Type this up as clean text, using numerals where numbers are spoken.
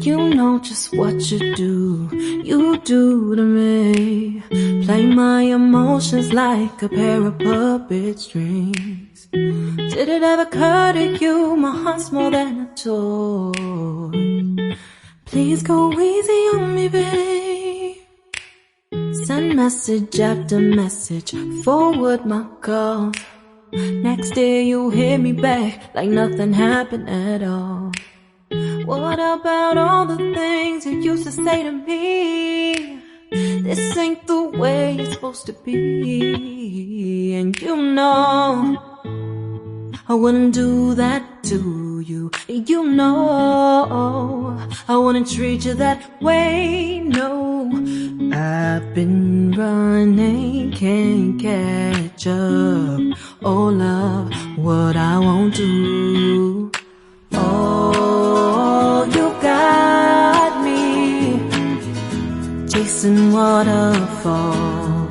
You know just what you do to me. Play my emotions like a pair of puppet strings. Did it ever occur to you my heart's more than a toy? Please go easy on me, babe. Send message after message, forward my calls. Next day you hit me back like nothing happened at all. What about all the things you used to say to me? This ain't the way it's supposed to be. And you know I wouldn't do that to you. You know I wouldn't treat you that way, no. I've been running, can't catch up. Oh love, what I won't do. Oh, you got me chasing waterfalls.